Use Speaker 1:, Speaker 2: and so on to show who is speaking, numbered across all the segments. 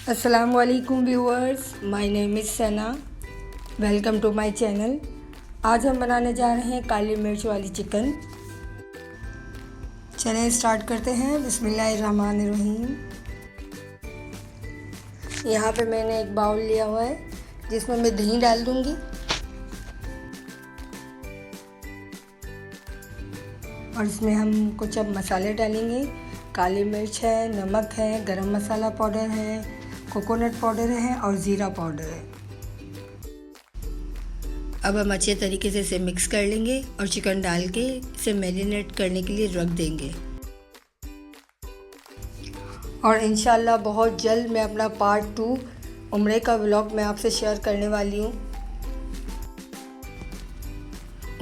Speaker 1: अस्सलामुअलैकुम viewers, my name is Sana. Welcome to my channel. आज हम बनाने जा रहे हैं काली मिर्च वाली चिकन। चलें स्टार्ट करते हैं। बिस्मिल्लाहिर्रहमानिर्रहीम। यहाँ पे मैंने एक बाउल लिया हुआ है जिसमें मैं दही डाल दूँगी और इसमें हम कुछ अब मसाले डालेंगे। काली मिर्च है, नमक है, गरम मसाला पाउडर है, कोकोनट पाउडर है और ज़ीरा पाउडर है। अब हम अच्छे तरीके से इसे मिक्स कर लेंगे और चिकन डाल के इसे मैरिनेट करने के लिए रख देंगे। और इंशाल्लाह बहुत जल्द मैं अपना पार्ट 2 उम्रे का व्लॉग मैं आपसे शेयर करने वाली हूँ।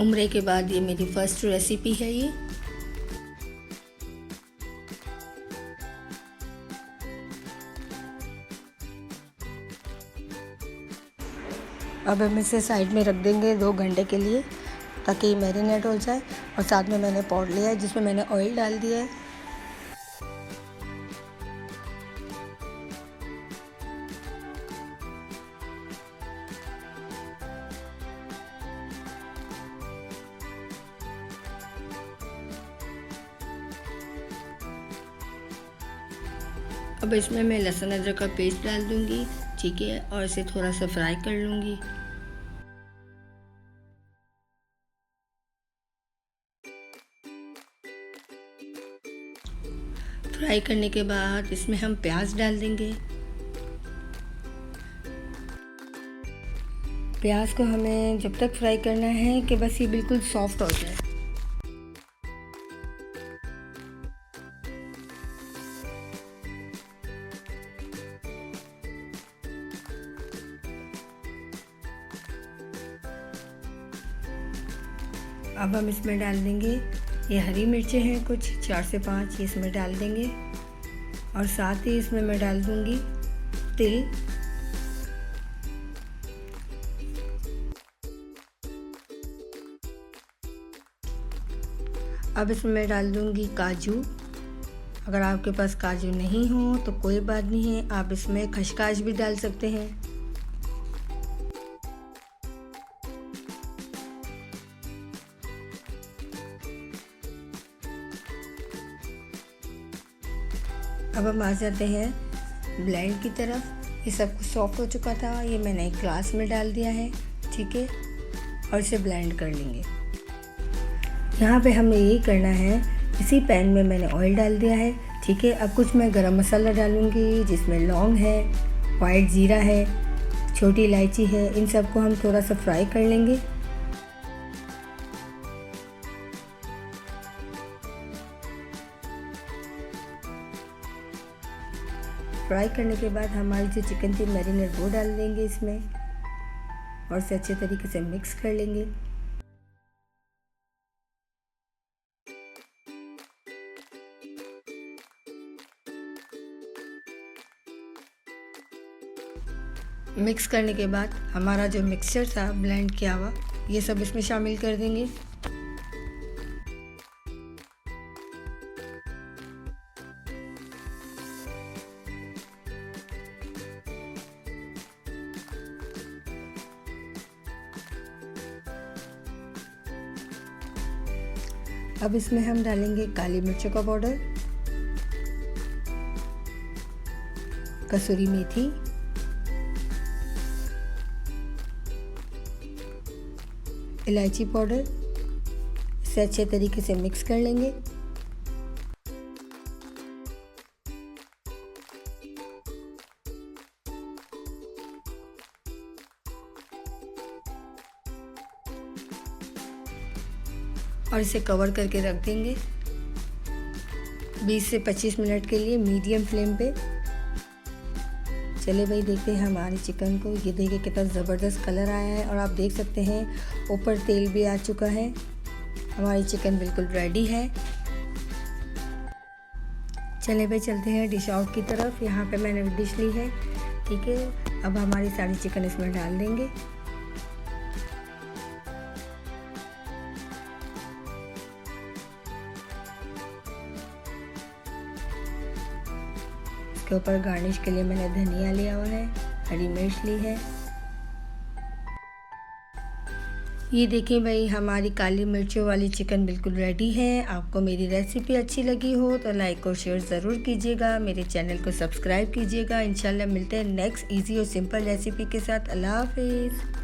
Speaker 1: उम्रे के बाद ये मेरी फर्स्ट रेसिपी है ये। अब हम इसे साइड में रख देंगे 2 घंटे के लिए ताकि ये मैरिनेट हो जाए। और साथ में मैंने पॉट लिया है जिसमें मैंने ऑयल डाल दिया है। अब इसमें मैं लहसुन अदरक का पेस्ट डाल दूंगी, ठीक है, और इसे थोड़ा सा फ्राई कर लूँगी। फ्राई करने के बाद इसमें हम प्याज डाल देंगे। प्याज को हमें जब तक फ्राई करना है कि बस ये बिल्कुल सॉफ्ट हो जाए। अब हम इसमें डाल देंगे ये हरी मिर्चें हैं कुछ 4 से 5, ये इसमें डाल देंगे। और साथ ही इसमें मैं डाल दूंगी तिल, अब इसमें मैं डाल दूंगी काजू। अगर आपके पास काजू नहीं हो तो कोई बात नहीं है, आप इसमें खसखस भी डाल सकते हैं। अब हम आ जाते हैं ब्लेंड की तरफ। ये सब कुछ सॉफ्ट हो चुका था, ये मैंने एक ग्लास में डाल दिया है, ठीक है, और इसे ब्लेंड कर लेंगे। यहाँ पे हमें यही करना है। इसी पैन में मैंने ऑयल डाल दिया है, ठीक है। अब कुछ मैं गरम मसाला डालूँगी जिसमें लौंग है, वाइट ज़ीरा है, छोटी इलायची है। इन सबको हम थोड़ा सा फ्राई कर लेंगे। फ्राई करने के बाद हमारी जो चिकन थी मैरिनेट वो डाल देंगे इसमें और इसे अच्छे तरीके से मिक्स कर लेंगे। मिक्स करने के बाद हमारा जो मिक्सचर था ब्लेंड किया हुआ, ये सब इसमें शामिल कर देंगे। अब इसमें हम डालेंगे काली मिर्चों का पाउडर, कसूरी मेथी, इलायची पाउडर। इसे अच्छे तरीके से मिक्स कर लेंगे। और इसे कवर करके रख देंगे 20 से 25 मिनट के लिए मीडियम फ्लेम पे। चले भाई देखते हैं हमारी चिकन को। ये देखिए कितना ज़बरदस्त कलर आया है और आप देख सकते हैं ऊपर तेल भी आ चुका है। हमारी चिकन बिल्कुल रेडी है। चले भाई चलते हैं डिश आउट की तरफ। यहाँ पे मैंने डिश ली है, ठीक है। अब हमारी सारी चिकन इसमें डाल देंगे। इसके ऊपर गार्निश के लिए मैंने धनिया लिया हुआ है, हरी मिर्च ली है। ये देखिए भाई, हमारी काली मिर्चों वाली चिकन बिल्कुल रेडी है। आपको मेरी रेसिपी अच्छी लगी हो तो लाइक और शेयर ज़रूर कीजिएगा। मेरे चैनल को सब्सक्राइब कीजिएगा। इंशाल्लाह मिलते हैं नेक्स्ट इजी और सिंपल रेसिपी के साथ। अल्लाह हाफिज़।